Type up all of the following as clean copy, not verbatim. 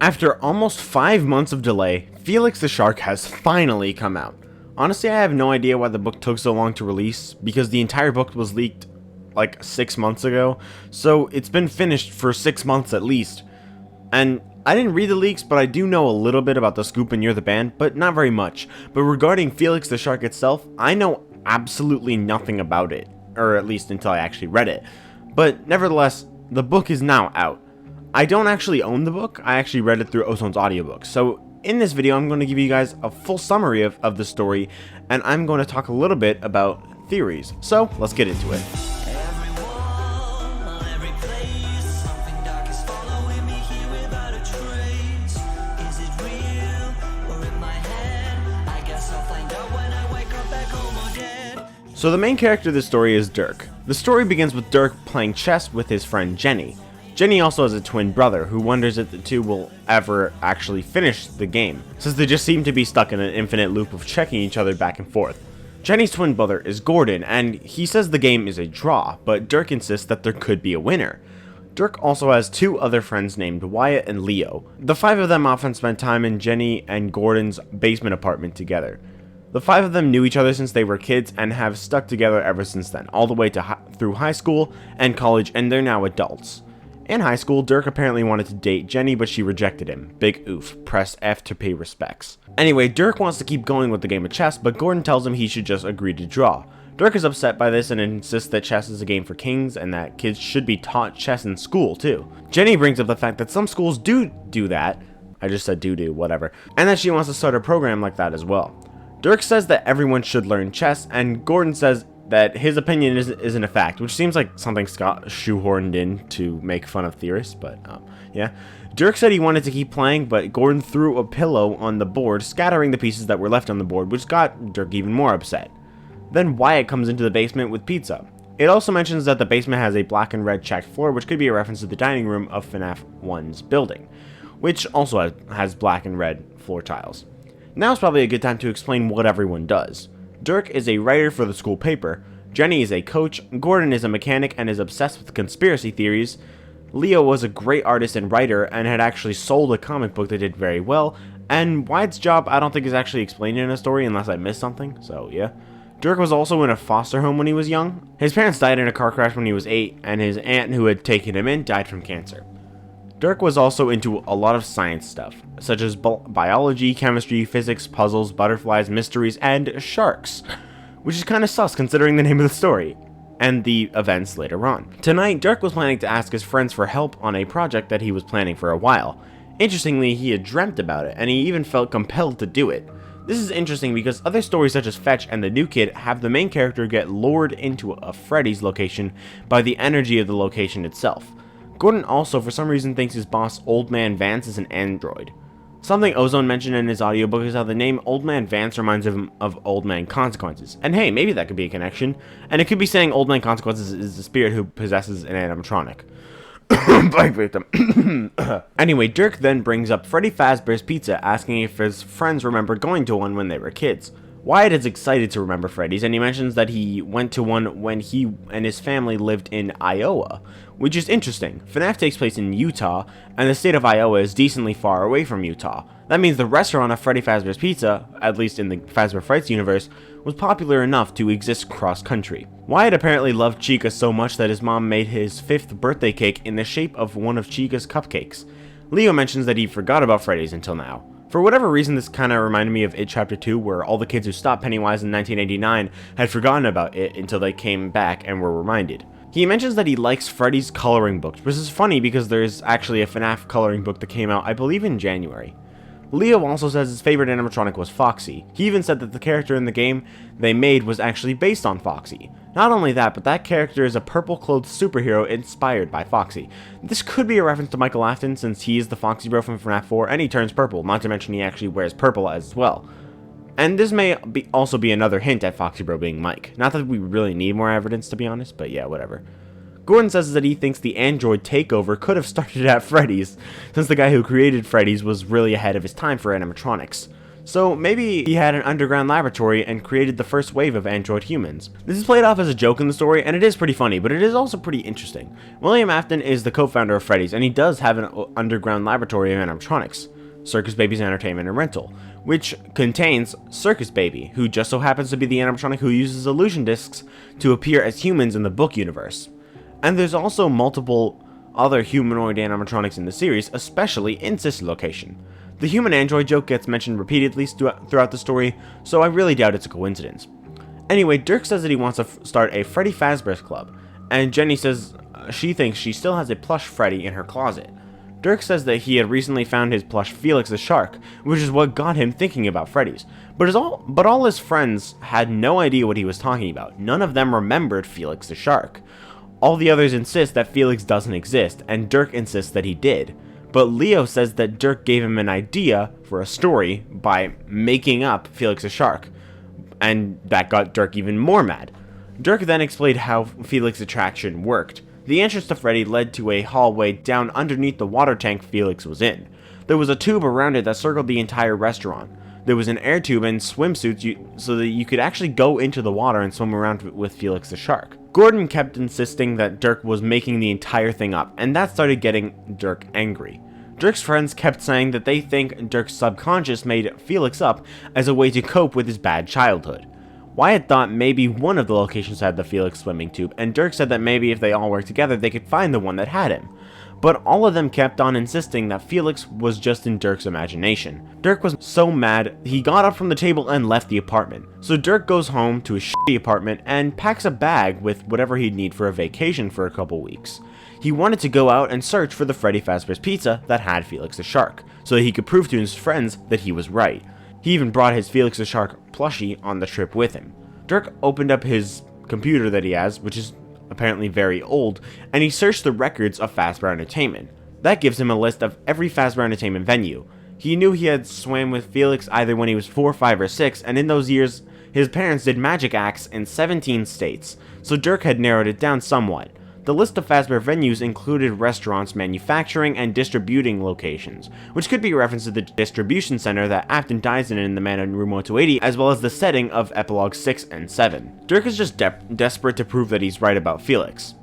After almost 5 months of delay, Felix the Shark has finally come out. Honestly, I have no idea why the book took so long to release, because the entire book was leaked like 6 months ago, so it's been finished for 6 months at least. And I didn't read the leaks, but I do know a little bit about the scoop and You're the Band, but not very much. But regarding Felix the Shark itself, I know absolutely nothing about it, or at least until I actually read it. But nevertheless, the book is now out. I don't actually own the book, I actually read it through Ozone's audiobook. So in this video, I'm going to give you guys a full summary of the story, and I'm going to talk a little bit about theories. So let's get into it. So the main character of this story is Dirk. The story begins with Dirk playing chess with his friend Jenny. Jenny also has a twin brother who wonders if the two will ever actually finish the game, since they just seem to be stuck in an infinite loop of checking each other back and forth. Jenny's twin brother is Gordon, and he says the game is a draw, but Dirk insists that there could be a winner. Dirk also has two other friends named Wyatt and Leo. The five of them often spend time in Jenny and Gordon's basement apartment together. The five of them knew each other since they were kids and have stuck together ever since then, all the way to through high school and college, and they're now adults. In high school, Dirk apparently wanted to date Jenny, but she rejected him. Big oof. Press F to pay respects. Anyway, Dirk wants to keep going with the game of chess, but Gordon tells him he should just agree to draw. Dirk is upset by this and insists that chess is a game for kings and that kids should be taught chess in school too. Jenny brings up the fact that some schools do that. I just said do, whatever. And that she wants to start a program like that as well. Dirk says that everyone should learn chess, and Gordon says that his opinion isn't a fact, which seems like something Scott shoehorned in to make fun of theorists, but yeah. Dirk said he wanted to keep playing, but Gordon threw a pillow on the board, scattering the pieces that were left on the board, which got Dirk even more upset. Then Wyatt comes into the basement with pizza. It also mentions that the basement has a black and red checked floor, which could be a reference to the dining room of FNAF 1's building, which also has black and red floor tiles. Now is probably a good time to explain what everyone does. Dirk is a writer for the school paper, Jenny is a coach, Gordon is a mechanic and is obsessed with conspiracy theories, Leo was a great artist and writer and had actually sold a comic book that did very well, and Wyatt's job I don't think is actually explained in a story unless I missed something, so yeah. Dirk was also in a foster home when he was young. His parents died in a car crash when he was 8, and his aunt who had taken him in died from cancer. Dirk was also into a lot of science stuff, such as biology, chemistry, physics, puzzles, butterflies, mysteries, and sharks, which is kind of sus considering the name of the story, and the events later on. Tonight, Dirk was planning to ask his friends for help on a project that he was planning for a while. Interestingly, he had dreamt about it, and he even felt compelled to do it. This is interesting because other stories such as Fetch and The New Kid have the main character get lured into a Freddy's location by the energy of the location itself. Gordon also, for some reason, thinks his boss, Old Man Vance, is an android. Something Ozone mentioned in his audiobook is how the name Old Man Vance reminds him of Old Man Consequences. And hey, maybe that could be a connection. And it could be saying Old Man Consequences is the spirit who possesses an animatronic. Blank victim. Anyway, Dirk then brings up Freddy Fazbear's Pizza, asking if his friends remember going to one when they were kids. Wyatt is excited to remember Freddy's, and he mentions that he went to one when he and his family lived in Iowa, which is interesting. FNAF takes place in Utah, and the state of Iowa is decently far away from Utah. That means the restaurant of Freddy Fazbear's Pizza, at least in the Fazbear Frights universe, was popular enough to exist cross-country. Wyatt apparently loved Chica so much that his mom made his 5th birthday cake in the shape of one of Chica's cupcakes. Leo mentions that he forgot about Freddy's until now. For whatever reason, this kind of reminded me of It Chapter 2, where all the kids who stopped Pennywise in 1989 had forgotten about it until they came back and were reminded. He mentions that he likes Freddy's coloring books, which is funny because there's actually a FNAF coloring book that came out, I believe, in January. Leo also says his favorite animatronic was Foxy. He even said that the character in the game they made was actually based on Foxy. Not only that, but that character is a purple-clothed superhero inspired by Foxy. This could be a reference to Michael Afton, since he is the Foxy Bro from FNAF 4, and he turns purple, not to mention he actually wears purple as well. And this may also be another hint at Foxy Bro being Mike. Not that we really need more evidence, to be honest, but yeah, whatever. Gordon says that he thinks the android takeover could have started at Freddy's, since the guy who created Freddy's was really ahead of his time for animatronics. So maybe he had an underground laboratory and created the first wave of android humans. This is played off as a joke in the story, and it is pretty funny, but it is also pretty interesting. William Afton is the co-founder of Freddy's, and he does have an underground laboratory of animatronics, Circus Baby's Entertainment and Rental, which contains Circus Baby, who just so happens to be the animatronic who uses illusion discs to appear as humans in the book universe. And there's also multiple other humanoid animatronics in the series, especially in this location. The human android joke gets mentioned repeatedly throughout the story, so I really doubt it's a coincidence. Anyway, Dirk says that he wants to start a Freddy Fazbear club, and Jenny says she thinks she still has a plush Freddy in her closet. Dirk says that he had recently found his plush Felix the shark, which is what got him thinking about Freddy's. But all his friends had no idea what he was talking about. None of them remembered Felix the shark. All the others insist that Felix doesn't exist, and Dirk insists that he did. But Leo says that Dirk gave him an idea for a story by making up Felix the shark, and that got Dirk even more mad. Dirk then explained how Felix's attraction worked. The entrance to Freddy led to a hallway down underneath the water tank Felix was in. There was a tube around it that circled the entire restaurant. There was an air tube and swimsuits so that you could actually go into the water and swim around with Felix the shark. Gordon kept insisting that Dirk was making the entire thing up, and that started getting Dirk angry. Dirk's friends kept saying that they think Dirk's subconscious made Felix up as a way to cope with his bad childhood. Wyatt thought maybe one of the locations had the Felix swimming tube, and Dirk said that maybe if they all worked together they could find the one that had him. But all of them kept on insisting that Felix was just in Dirk's imagination. Dirk was so mad, he got up from the table and left the apartment. So Dirk goes home to his shitty apartment and packs a bag with whatever he'd need for a vacation for a couple weeks. He wanted to go out and search for the Freddy Fazbear's Pizza that had Felix the Shark, so that he could prove to his friends that he was right. He even brought his Felix the Shark plushie on the trip with him. Dirk opened up his computer that he has, which is apparently very old, and he searched the records of Fazbear Entertainment. That gives him a list of every Fazbear Entertainment venue. He knew he had swam with Felix either when he was 4, 5, or 6, and in those years, his parents did magic acts in 17 states, so Dirk had narrowed it down somewhat. The list of Fazbear venues included restaurants, manufacturing, and distributing locations, which could be a reference to the distribution center that Afton dies in The Man in Room 1280, as well as the setting of Epilogue 6 and 7. Dirk is just desperate to prove that he's right about Felix.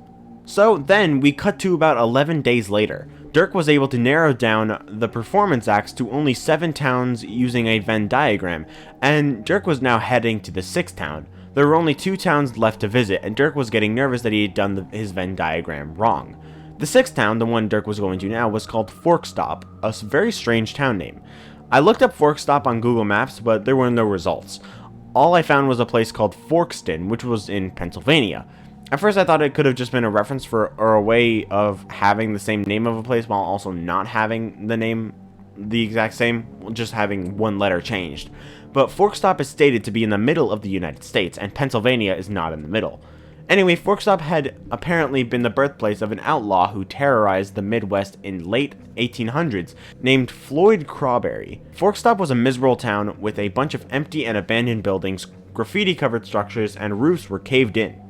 So then, we cut to about 11 days later. Dirk was able to narrow down the performance acts to only 7 towns using a Venn diagram, and Dirk was now heading to the 6th town. There were only 2 towns left to visit, and Dirk was getting nervous that he had done his Venn diagram wrong. The 6th town, the one Dirk was going to now, was called Forkstop, a very strange town name. I looked up Forkstop on Google Maps, but there were no results. All I found was a place called Forkston, which was in Pennsylvania. At first I thought it could have just been a reference for or a way of having the same name of a place while also not having the name the exact same, just having one letter changed. But Forkstop is stated to be in the middle of the United States, and Pennsylvania is not in the middle. Anyway, Forkstop had apparently been the birthplace of an outlaw who terrorized the Midwest in late 1800s, named Floyd Crawberry. Forkstop was a miserable town with a bunch of empty and abandoned buildings, graffiti-covered structures, and roofs were caved in.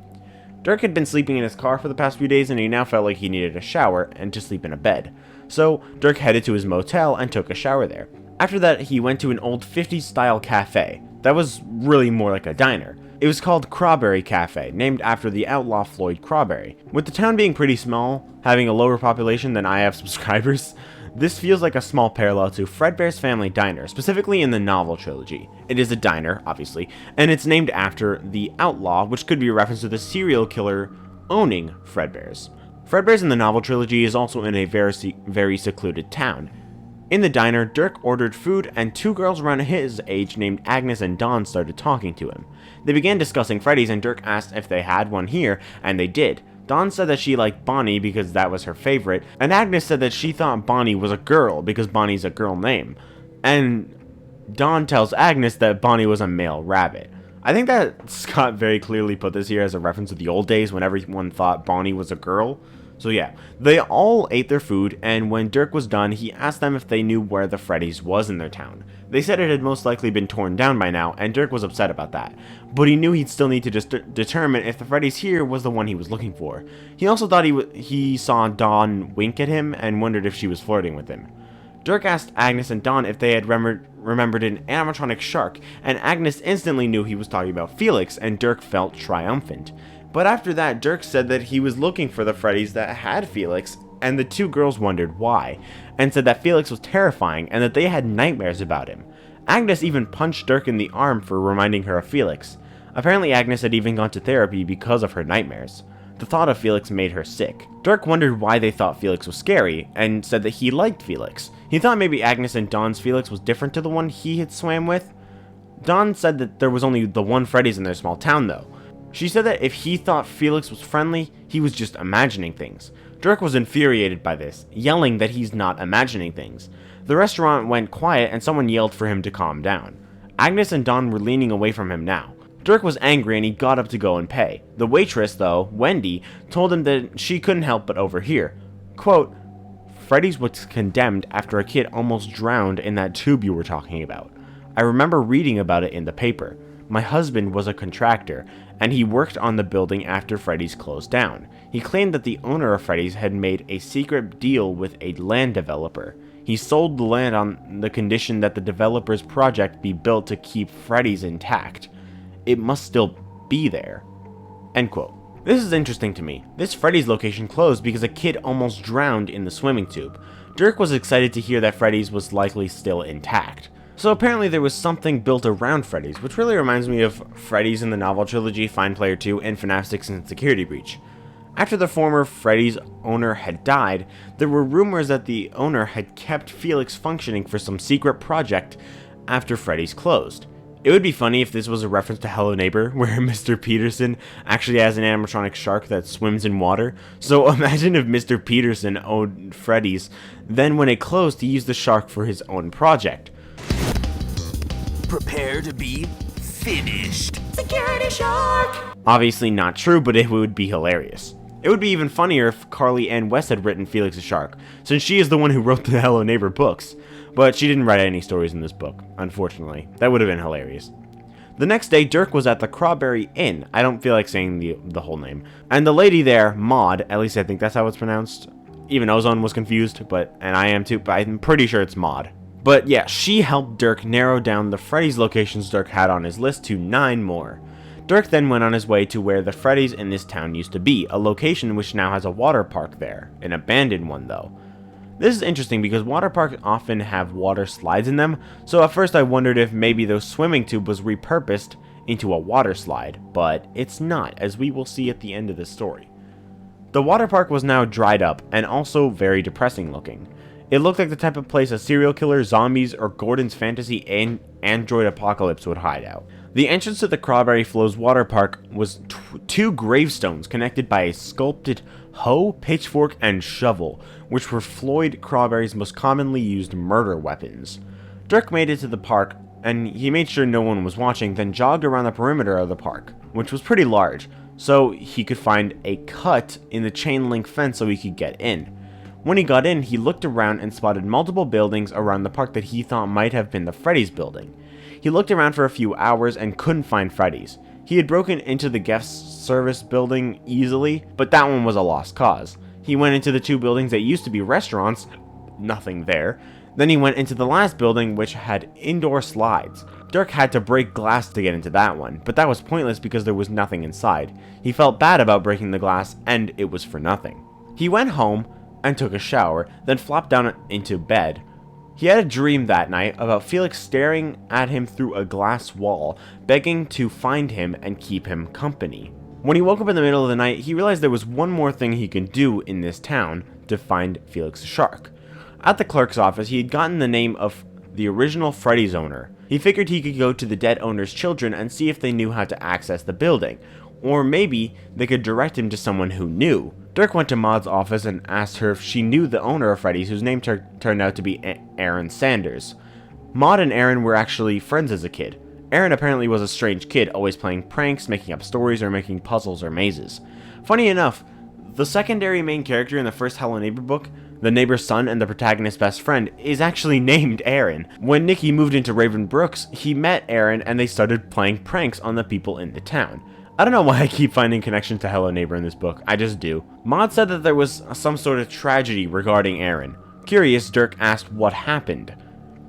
Dirk had been sleeping in his car for the past few days, and he now felt like he needed a shower and to sleep in a bed. So, Dirk headed to his motel and took a shower there. After that, he went to an old 50s style cafe. That was really more like a diner. It was called Crawberry Cafe, named after the outlaw Floyd Crawberry. With the town being pretty small, having a lower population than I have subscribers, this feels like a small parallel to Fredbear's Family Diner, specifically in the novel trilogy. It is a diner, obviously, and it's named after the outlaw, which could be a reference to the serial killer owning Fredbear's. Fredbear's in the novel trilogy is also in a very secluded town. In the diner, Dirk ordered food, and 2 girls around his age named Agnes and Dawn started talking to him. They began discussing Freddy's, and Dirk asked if they had one here, and they did. Dawn said that she liked Bonnie because that was her favorite, and Agnes said that she thought Bonnie was a girl because Bonnie's a girl name. And Dawn tells Agnes that Bonnie was a male rabbit. I think that Scott very clearly put this here as a reference to the old days when everyone thought Bonnie was a girl. So yeah, they all ate their food, and when Dirk was done, he asked them if they knew where the Freddy's was in their town. They said it had most likely been torn down by now, and Dirk was upset about that. But he knew he'd still need to determine if the Freddy's here was the one he was looking for. He also thought he saw Dawn wink at him and wondered if she was flirting with him. Dirk asked Agnes and Dawn if they had remembered an animatronic shark, and Agnes instantly knew he was talking about Felix, and Dirk felt triumphant. But after that, Dirk said that he was looking for the Freddys that had Felix, and the two girls wondered why, and said that Felix was terrifying and that they had nightmares about him. Agnes even punched Dirk in the arm for reminding her of Felix. Apparently Agnes had even gone to therapy because of her nightmares. The thought of Felix made her sick. Dirk wondered why they thought Felix was scary, and said that he liked Felix. He thought maybe Agnes and Dawn's Felix was different to the one he had swam with. Dawn said that there was only the one Freddy's in their small town though. She said that if he thought Felix was friendly, he was just imagining things. Dirk was infuriated by this, yelling that he's not imagining things. The restaurant went quiet and someone yelled for him to calm down. Agnes and Dawn were leaning away from him now. Dirk was angry and he got up to go and pay. The waitress, though, Wendy, told him that she couldn't help but overhear. Quote, "Freddy's was condemned after a kid almost drowned in that tube you were talking about. I remember reading about it in the paper. My husband was a contractor, and he worked on the building after Freddy's closed down. He claimed that the owner of Freddy's had made a secret deal with a land developer. He sold the land on the condition that the developer's project be built to keep Freddy's intact. It must still be there." End quote. This is interesting to me. This Freddy's location closed because a kid almost drowned in the swimming tube. Dirk was excited to hear that Freddy's was likely still intact. So apparently there was something built around Freddy's, which really reminds me of Freddy's in the novel trilogy, Find Player 2, and FNAF 6 and Security Breach. After the former Freddy's owner had died, there were rumors that the owner had kept Felix functioning for some secret project after Freddy's closed. It would be funny if this was a reference to Hello Neighbor, where Mr. Peterson actually has an animatronic shark that swims in water. So imagine if Mr. Peterson owned Freddy's, then when it closed, he used the shark for his own project. Prepare to be finished. Security shark! Obviously not true, but it would be hilarious. It would be even funnier if Carly Ann West had written Felix the Shark, since she is the one who wrote the Hello Neighbor books. But she didn't write any stories in this book, unfortunately. That would have been hilarious. The next day, Dirk was at the Crawberry Inn. I don't feel like saying the whole name. And the lady there, Maud, at least I think that's how it's pronounced. Even Ozone was confused, and I am too, but I'm pretty sure it's Maud. But yeah, she helped Dirk narrow down the Freddy's locations Dirk had on his list to 9 more. Dirk then went on his way to where the Freddy's in this town used to be, a location which now has a water park there, an abandoned one though. This is interesting because water parks often have water slides in them, so at first I wondered if maybe the swimming tube was repurposed into a water slide, but it's not, as we will see at the end of this story. The water park was now dried up and also very depressing looking. It looked like the type of place a serial killer, zombies, or Gordon's fantasy android apocalypse would hide out. The entrance to the Crawberry Flows water park was 2 gravestones connected by a sculpted hoe, pitchfork, and shovel, which were Floyd Crawberry's most commonly used murder weapons. Dirk made it to the park, and he made sure no one was watching, then jogged around the perimeter of the park, which was pretty large, so he could find a cut in the chain link fence so he could get in. When he got in, he looked around and spotted multiple buildings around the park that he thought might have been the Freddy's building. He looked around for a few hours and couldn't find Freddy's. He had broken into the guest service building easily, but that one was a lost cause. He went into the 2 buildings that used to be restaurants, nothing there. Then he went into the last building, which had indoor slides. Dirk had to break glass to get into that one, but that was pointless because there was nothing inside. He felt bad about breaking the glass, and it was for nothing. He went home and took a shower, then flopped down into bed. He had a dream that night about Felix staring at him through a glass wall, begging to find him and keep him company. When he woke up in the middle of the night, he realized there was one more thing he could do in this town to find Felix the Shark. At the clerk's office, he had gotten the name of the original Freddy's owner. He figured he could go to the dead owner's children and see if they knew how to access the building, or maybe they could direct him to someone who knew. Dirk went to Maud's office and asked her if she knew the owner of Freddy's, whose name turned out to be Aaron Sanders. Maud and Aaron were actually friends as a kid. Aaron apparently was a strange kid, always playing pranks, making up stories, or making puzzles or mazes. Funny enough, the secondary main character in the first Hello Neighbor book, the neighbor's son and the protagonist's best friend, is actually named Aaron. When Nicky moved into Raven Brooks, he met Aaron and they started playing pranks on the people in the town. I don't know why I keep finding connections to Hello Neighbor in this book, I just do. Maud said that there was some sort of tragedy regarding Aaron. Curious, Dirk asked what happened.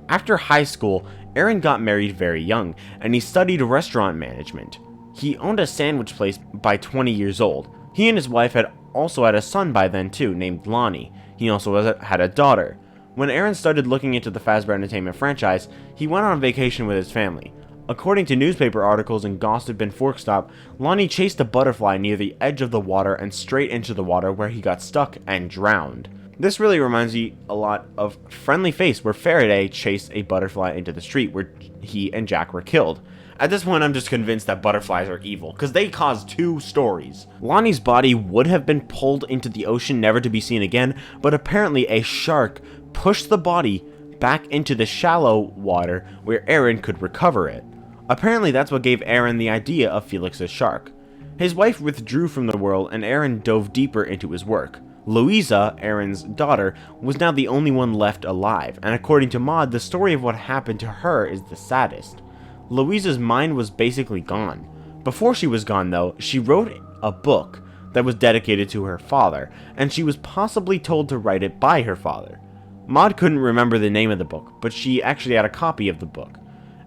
After high school, Aaron got married very young, and he studied restaurant management. He owned a sandwich place by 20 years old. He and his wife had also had a son by then too, named Lonnie. He also had a daughter. When Aaron started looking into the Fazbear Entertainment franchise, he went on vacation with his family. According to newspaper articles and gossip and Forkstop, Lonnie chased a butterfly near the edge of the water and straight into the water where he got stuck and drowned. This really reminds me a lot of Friendly Face, where Faraday chased a butterfly into the street where he and Jack were killed. At this point, I'm just convinced that butterflies are evil, because they caused 2 stories. Lonnie's body would have been pulled into the ocean never to be seen again, but apparently a shark pushed the body back into the shallow water where Aaron could recover it. Apparently that's what gave Aaron the idea of Felix's shark. His wife withdrew from the world and Aaron dove deeper into his work. Louisa, Aaron's daughter, was now the only one left alive, and according to Maud, the story of what happened to her is the saddest. Louisa's mind was basically gone. Before she was gone though, she wrote a book that was dedicated to her father, and she was possibly told to write it by her father. Maud couldn't remember the name of the book, but she actually had a copy of the book,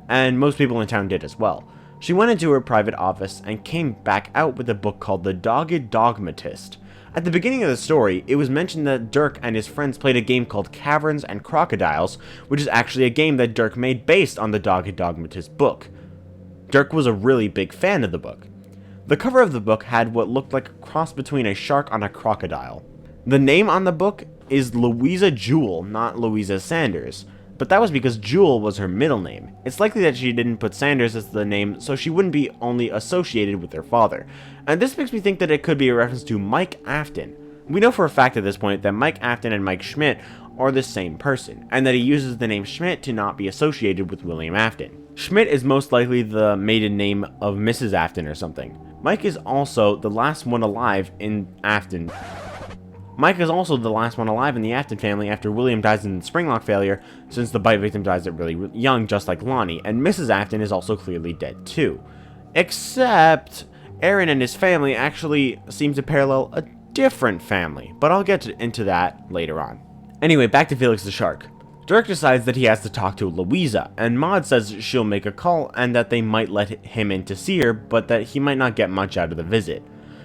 and most people in town did as well. She went into her private office and came back out with a book called The Dogged Dogmatist. At the beginning of the story, it was mentioned that Dirk and his friends played a game called Caverns and Crocodiles, which is actually a game that Dirk made based on the Dogged Dogmatist book. Dirk was a really big fan of the book. The cover of the book had what looked like a cross between a shark and a crocodile. The name on the book is Louisa Jewel, not Louisa Sanders, but that was because Jewel was her middle name. It's likely that she didn't put Sanders as the name so she wouldn't be only associated with her father, and this makes me think that it could be a reference to Mike Afton. We know for a fact at this point that Mike Afton and Mike Schmidt are the same person, and that he uses the name Schmidt to not be associated with William Afton. Schmidt is most likely the maiden name of Mrs. Afton or something. Mike is also the last one alive in Afton. Mike is also the last one alive in the Afton family after William dies in the Springlock failure, since the bite victim dies at really young, just like Lonnie, and Mrs. Afton is also clearly dead too. Except Aaron and his family actually seem to parallel a different family, but I'll get into that later on. Anyway, back to Felix the Shark. Dirk decides that he has to talk to Louisa, and Maud says she'll make a call and that they might let him in to see her, but that he might not get much out of the visit.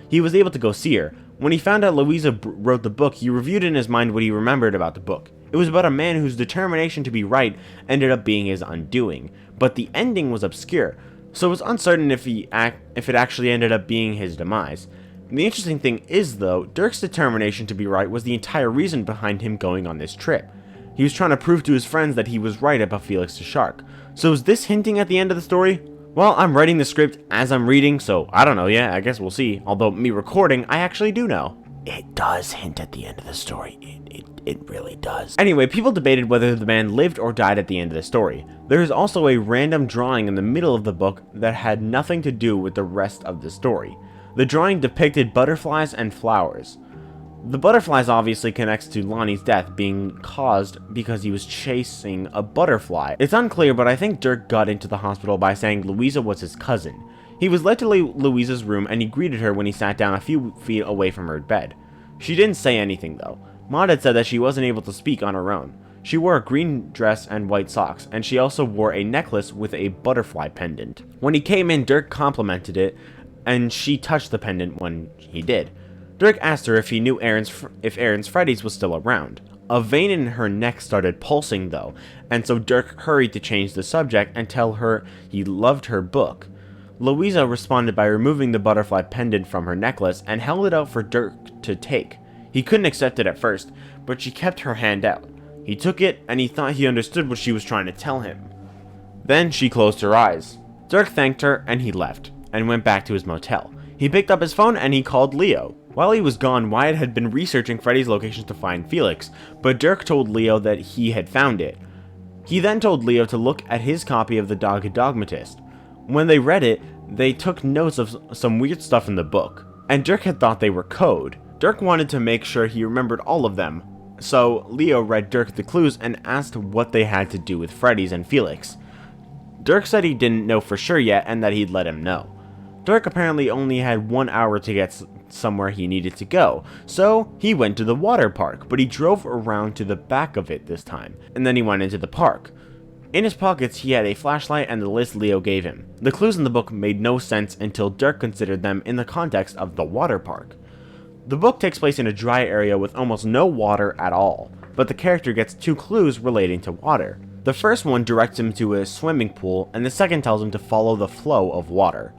He was able to go see her. When he found out Louisa wrote the book, he reviewed in his mind what he remembered about the book. It was about a man whose determination to be right ended up being his undoing, but the ending was obscure, so it was uncertain if it actually ended up being his demise. The interesting thing is, though, Dirk's determination to be right was the entire reason behind him going on this trip. He was trying to prove to his friends that he was right about Felix the Shark. So is this hinting at the end of the story? Well, I'm writing the script as I'm reading, so I don't know yet, I guess we'll see. Although, me recording, I actually do know. It does hint at the end of the story. It really does. Anyway, people debated whether the man lived or died at the end of the story. There is also a random drawing in the middle of the book that had nothing to do with the rest of the story. The drawing depicted butterflies and flowers. The butterflies obviously connects to Lonnie's death being caused because he was chasing a butterfly. It's unclear, but I think Dirk got into the hospital by saying Louisa was his cousin. He was led to Louisa's room and he greeted her when he sat down a few feet away from her bed. She didn't say anything though. Maud had said that she wasn't able to speak on her own. She wore a green dress and white socks, and she also wore a necklace with a butterfly pendant. When he came in, Dirk complimented it, and she touched the pendant when he did. Dirk asked her if he knew if Aaron's Freddy's was still around. A vein in her neck started pulsing though, and so Dirk hurried to change the subject and tell her he loved her book. Louisa responded by removing the butterfly pendant from her necklace and held it out for Dirk to take. He couldn't accept it at first, but she kept her hand out. He took it and he thought he understood what she was trying to tell him. Then she closed her eyes. Dirk thanked her and he left, and went back to his motel. He picked up his phone and he called Leo. While he was gone, Wyatt had been researching Freddy's locations to find Felix, but Dirk told Leo that he had found it. He then told Leo to look at his copy of the Dogged Dogmatist. When they read it, they took notes of some weird stuff in the book, and Dirk had thought they were code. Dirk wanted to make sure he remembered all of them, so Leo read Dirk the clues and asked what they had to do with Freddy's and Felix. Dirk said he didn't know for sure yet and that he'd let him know. Dirk apparently only had 1 hour to get somewhere he needed to go, so he went to the water park, but he drove around to the back of it this time, and then he went into the park. In his pockets, he had a flashlight and the list Leo gave him. The clues in the book made no sense until Dirk considered them in the context of the water park. The book takes place in a dry area with almost no water at all, but the character gets 2 clues relating to water. The first one directs him to a swimming pool, and the second tells him to follow the flow of water.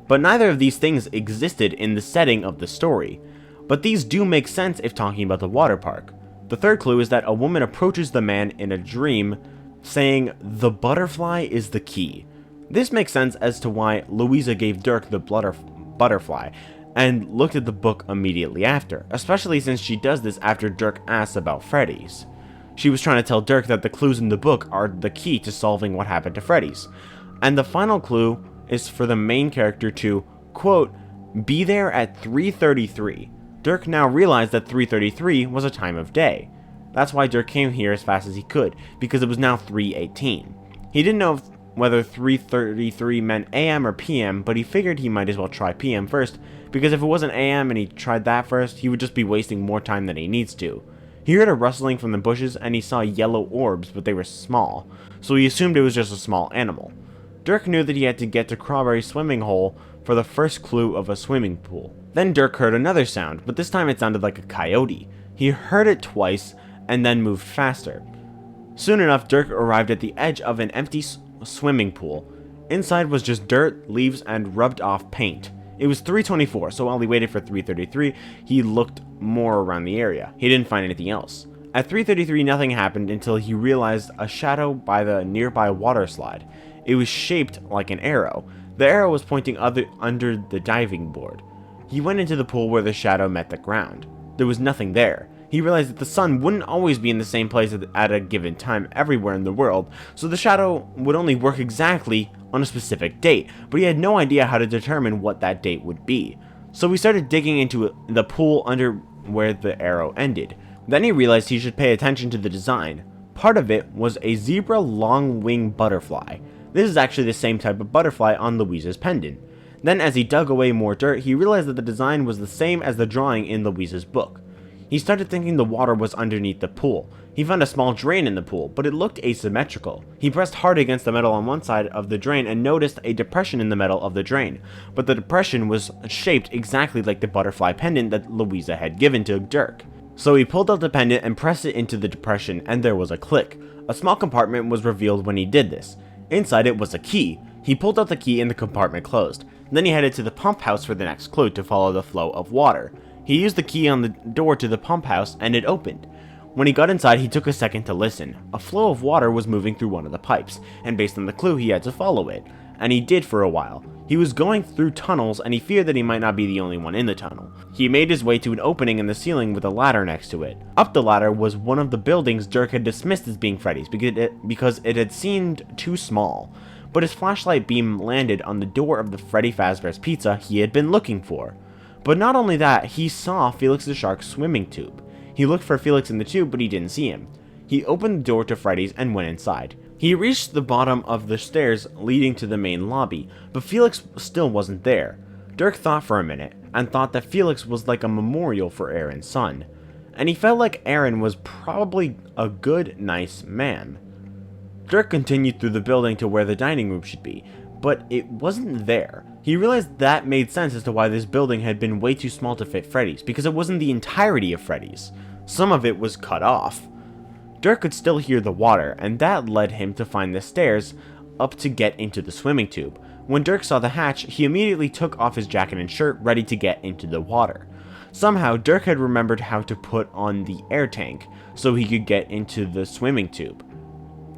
But neither of these things existed in the setting of the story, but these do make sense if talking about the water park. The third clue is that a woman approaches the man in a dream, saying, "The butterfly is the key." This makes sense as to why Louisa gave Dirk the butterfly, and looked at the book immediately after, especially since she does this after Dirk asks about Freddy's. She was trying to tell Dirk that the clues in the book are the key to solving what happened to Freddy's. And the final clue is for the main character to, quote, "be there at 3:33. Dirk now realized that 3:33 was a time of day. That's why Dirk came here as fast as he could, because it was now 3:18. He didn't know whether 3:33 meant AM or PM, but he figured he might as well try PM first, because if it wasn't AM and he tried that first, he would just be wasting more time than he needs to. He heard a rustling from the bushes and he saw yellow orbs, but they were small, so he assumed it was just a small animal. Dirk knew that he had to get to Crawberry's swimming hole for the first clue of a swimming pool. Then Dirk heard another sound, but this time it sounded like a coyote. He heard it twice and then moved faster. Soon enough, Dirk arrived at the edge of an empty swimming pool. Inside was just dirt, leaves, and rubbed off paint. It was 3:24, so while he waited for 3:33, he looked more around the area. He didn't find anything else. At 3:33, nothing happened until he realized a shadow by the nearby water slide. It was shaped like an arrow. The arrow was pointing under the diving board. He went into the pool where the shadow met the ground. There was nothing there. He realized that the sun wouldn't always be in the same place at a given time everywhere in the world, so the shadow would only work exactly on a specific date, but he had no idea how to determine what that date would be. So he started digging into the pool under where the arrow ended. Then he realized he should pay attention to the design. Part of it was a zebra long-winged butterfly. This is actually the same type of butterfly on Louisa's pendant. Then as he dug away more dirt, he realized that the design was the same as the drawing in Louisa's book. He started thinking the water was underneath the pool. He found a small drain in the pool, but it looked asymmetrical. He pressed hard against the metal on one side of the drain and noticed a depression in the metal of the drain, but the depression was shaped exactly like the butterfly pendant that Louisa had given to Dirk. So he pulled out the pendant and pressed it into the depression, and there was a click. A small compartment was revealed when he did this. Inside it was a key. He pulled out the key and the compartment closed. Then he headed to the pump house for the next clue to follow the flow of water. He used the key on the door to the pump house and it opened. When he got inside, he took a second to listen. A flow of water was moving through one of the pipes, and based on the clue, he had to follow it. And he did for a while. He was going through tunnels and he feared that he might not be the only one in the tunnel. He made his way to an opening in the ceiling with a ladder next to it. Up the ladder was one of the buildings Dirk had dismissed as being Freddy's because it had seemed too small. But his flashlight beam landed on the door of the Freddy Fazbear's Pizza he had been looking for. But not only that, he saw Felix the Shark's swimming tube. He looked for Felix in the tube, but he didn't see him. He opened the door to Freddy's and went inside. He reached the bottom of the stairs leading to the main lobby, but Felix still wasn't there. Dirk thought for a minute, and thought that Felix was like a memorial for Aaron's son. And he felt like Aaron was probably a good, nice man. Dirk continued through the building to where the dining room should be, but it wasn't there. He realized that made sense as to why this building had been way too small to fit Freddy's, because it wasn't the entirety of Freddy's. Some of it was cut off. Dirk could still hear the water, and that led him to find the stairs up to get into the swimming tube. When Dirk saw the hatch, he immediately took off his jacket and shirt, ready to get into the water. Somehow, Dirk had remembered how to put on the air tank, so he could get into the swimming tube.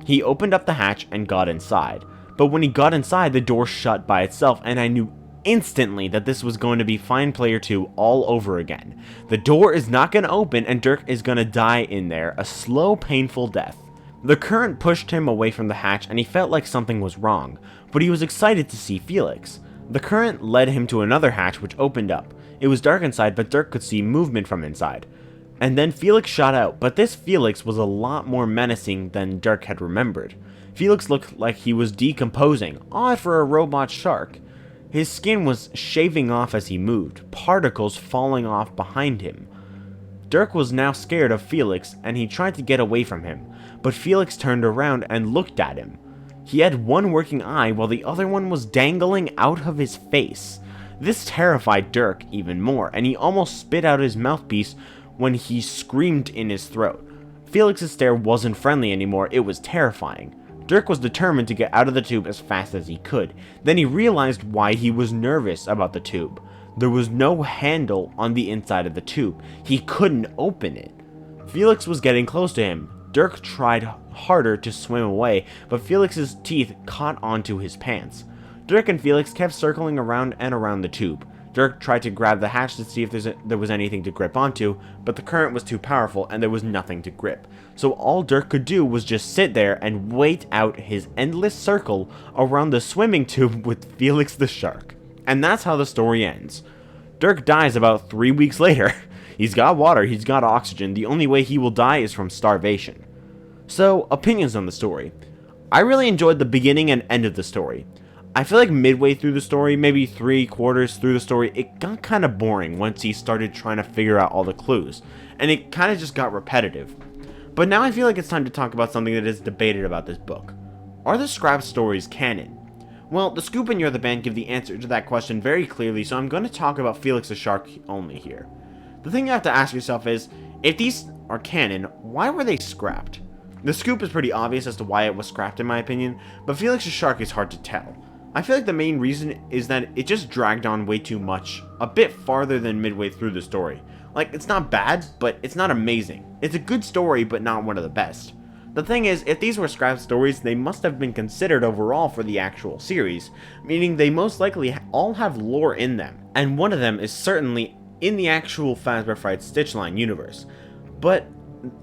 He opened up the hatch and got inside. But when he got inside, the door shut by itself, and I knew instantly that this was going to be Find Player 2 all over again. The door is not going to open, and Dirk is going to die in there, a slow, painful death. The current pushed him away from the hatch, and he felt like something was wrong, but he was excited to see Felix. The current led him to another hatch, which opened up. It was dark inside, but Dirk could see movement from inside. And then Felix shot out, but this Felix was a lot more menacing than Dirk had remembered. Felix looked like he was decomposing, odd for a robot shark. His skin was shaving off as he moved, particles falling off behind him. Dirk was now scared of Felix and he tried to get away from him, but Felix turned around and looked at him. He had one working eye while the other one was dangling out of his face. This terrified Dirk even more, and he almost spit out his mouthpiece when he screamed in his throat. Felix's stare wasn't friendly anymore, it was terrifying. Dirk was determined to get out of the tube as fast as he could. Then he realized why he was nervous about the tube. There was no handle on the inside of the tube. He couldn't open it. Felix was getting close to him. Dirk tried harder to swim away, but Felix's teeth caught onto his pants. Dirk and Felix kept circling around and around the tube. Dirk tried to grab the hatch to see if there was anything to grip onto, but the current was too powerful and there was nothing to grip. So all Dirk could do was just sit there and wait out his endless circle around the swimming tube with Felix the shark. And that's how the story ends. Dirk dies about 3 weeks later. He's got water, he's got oxygen, the only way he will die is from starvation. So, opinions on the story. I really enjoyed the beginning and end of the story. I feel like midway through the story, maybe 3/4 through the story, it got kind of boring once he started trying to figure out all the clues, and it kind of just got repetitive. But now I feel like it's time to talk about something that is debated about this book. Are the scrap stories canon? Well, the Scoop and You're the Band give the answer to that question very clearly, so I'm going to talk about Felix the Shark only here. The thing you have to ask yourself is, if these are canon, why were they scrapped? The Scoop is pretty obvious as to why it was scrapped in my opinion, but Felix the Shark is hard to tell. I feel like the main reason is that it just dragged on way too much, a bit farther than midway through the story. Like, it's not bad, but it's not amazing. It's a good story, but not one of the best. The thing is, if these were scrapped stories, they must have been considered overall for the actual series, meaning they most likely all have lore in them, and one of them is certainly in the actual Fazbear Frights Stitchline universe. But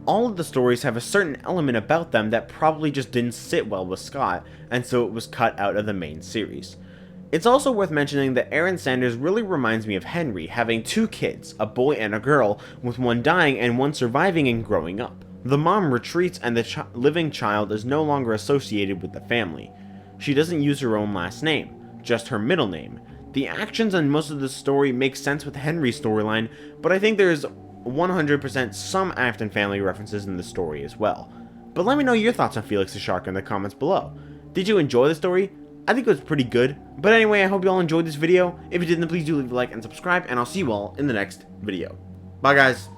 all of the stories have a certain element about them that probably just didn't sit well with Scott, and so it was cut out of the main series. It's also worth mentioning that Aaron Sanders really reminds me of Henry, having 2 kids, a boy and a girl, with one dying and one surviving and growing up. The mom retreats and the living child is no longer associated with the family. She doesn't use her own last name, just her middle name. The actions and most of the story make sense with Henry's storyline, but I think there's 100% some Afton family references in the story as well. But let me know your thoughts on Felix the Shark in the comments below. Did you enjoy the story? I think it was pretty good. But anyway, I hope you all enjoyed this video. If you did, then please do leave a like and subscribe, and I'll see you all in the next video. Bye guys!